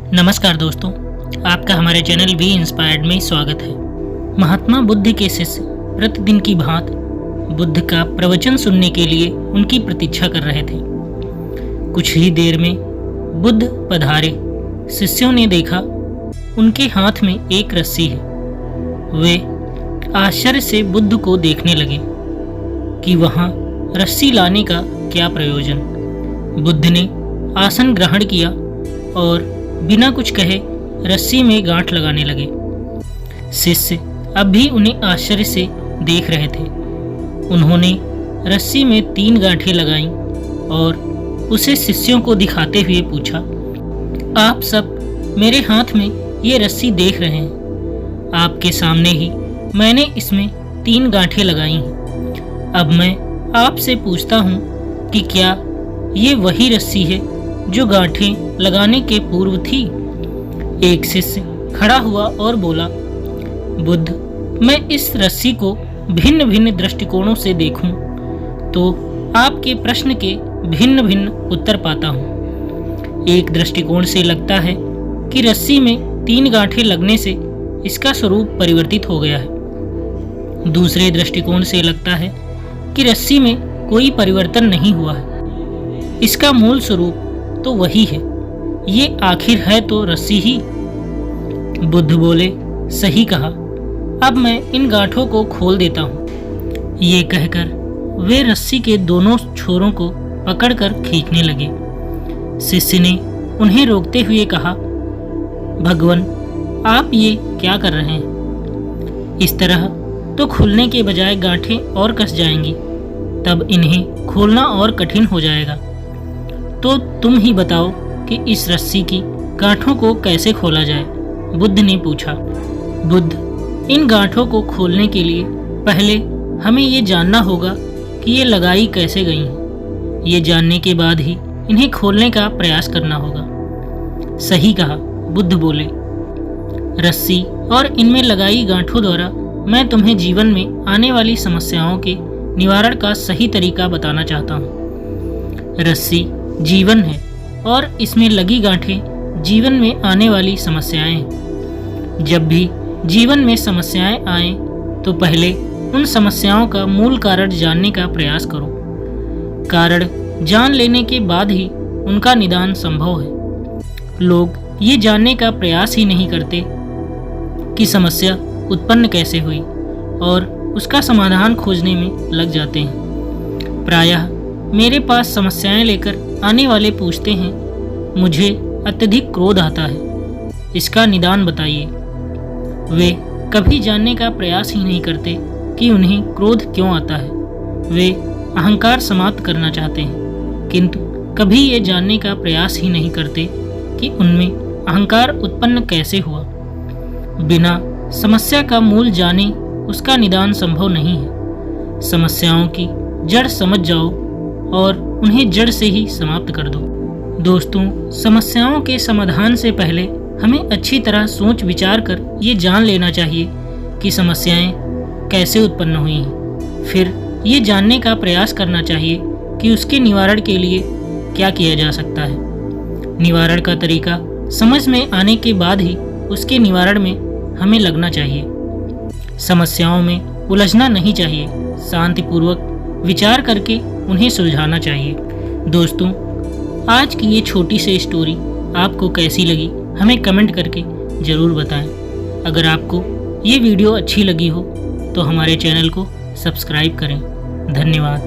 नमस्कार दोस्तों, आपका हमारे चैनल बी इंस्पायर्ड में स्वागत है। महात्मा बुद्ध के शिष्य प्रतिदिन की भांति बुद्ध का प्रवचन सुनने के लिए उनकी प्रतीक्षा कर रहे थे। कुछ ही देर में बुद्ध पधारे। शिष्यों ने देखा उनके हाथ में एक रस्सी है। वे आश्चर्य से बुद्ध को देखने लगे कि वहाँ रस्सी लाने का क्या प्रयोजन। बुद्ध ने आसन ग्रहण किया और बिना कुछ कहे रस्सी में गांठ लगाने लगे। शिष्य अब भी उन्हें आश्चर्य से देख रहे थे। उन्होंने रस्सी में 3 गांठें लगाईं और उसे शिष्यों को दिखाते हुए पूछा, आप सब मेरे हाथ में ये रस्सी देख रहे हैं। आपके सामने ही मैंने इसमें 3 गांठें लगाई हैं। अब मैं आपसे पूछता हूँ कि क्या ये वही रस्सी है जो गांठें लगाने के पूर्व थी? एक शिष्य खड़ा हुआ और बोला, बुद्ध, मैं इस रस्सी को भिन्न भिन्न दृष्टिकोणों से देखूं तो आपके प्रश्न के भिन्न भिन्न उत्तर पाता हूं। एक दृष्टिकोण से लगता है कि रस्सी में 3 गांठें लगने से इसका स्वरूप परिवर्तित हो गया है। दूसरे दृष्टिकोण से लगता है कि रस्सी में कोई परिवर्तन नहीं हुआ है। इसका मूल स्वरूप तो वही है। ये आखिर है तो रस्सी ही। बुद्ध बोले, सही कहा। अब मैं इन गांठों को खोल देता हूँ। ये कहकर वे रस्सी के दोनों छोरों को पकड़कर खींचने लगे। शिष्य ने उन्हें रोकते हुए कहा, भगवान, आप ये क्या कर रहे हैं? इस तरह तो खुलने के बजाय गांठें और कस जाएंगी, तब इन्हें खोलना और कठिन हो जाएगा। तो तुम ही बताओ कि इस रस्सी की गांठों को कैसे खोला जाए? बुद्ध ने पूछा। बुद्ध, इन गांठों को खोलने के लिए पहले हमें ये जानना होगा कि ये लगाई कैसे गई हैं। ये जानने के बाद ही इन्हें खोलने का प्रयास करना होगा। सही कहा, बुद्ध बोले। रस्सी और इनमें लगाई गांठों द्वारा मैं तुम्हें जीवन में आने वाली समस्याओं के निवारण का सही तरीका बताना चाहता हूँ। रस्सी जीवन है और इसमें लगी गांठें जीवन में आने वाली समस्याएं हैं। जब भी जीवन में समस्याएं आएं तो पहले उन समस्याओं का मूल कारण जानने का प्रयास करो। कारण जान लेने के बाद ही उनका निदान संभव है। लोग ये जानने का प्रयास ही नहीं करते कि समस्या उत्पन्न कैसे हुई और उसका समाधान खोजने में लग जाते हैं। प्रायः मेरे पास समस्याएं लेकर आने वाले पूछते हैं, मुझे अत्यधिक क्रोध आता है, इसका निदान बताइए। वे कभी जानने का प्रयास ही नहीं करते कि उन्हें क्रोध क्यों आता है। वे अहंकार समाप्त करना चाहते हैं, किंतु कभी ये जानने का प्रयास ही नहीं करते कि उनमें अहंकार उत्पन्न कैसे हुआ। बिना समस्या का मूल जाने उसका निदान संभव नहीं है। समस्याओं की जड़ समझ जाओ और उन्हें जड़ से ही समाप्त कर दो। दोस्तों, समस्याओं के समाधान से पहले हमें अच्छी तरह सोच विचार कर ये जान लेना चाहिए कि समस्याएं कैसे उत्पन्न हुई हैं। फिर ये जानने का प्रयास करना चाहिए कि उसके निवारण के लिए क्या किया जा सकता है। निवारण का तरीका समझ में आने के बाद ही उसके निवारण में हमें लगना चाहिए। समस्याओं में उलझना नहीं चाहिए, शांतिपूर्वक विचार करके उन्हें सुलझाना चाहिए। दोस्तों, आज की ये छोटी सी स्टोरी आपको कैसी लगी हमें कमेंट करके ज़रूर बताएं। अगर आपको ये वीडियो अच्छी लगी हो तो हमारे चैनल को सब्सक्राइब करें। धन्यवाद।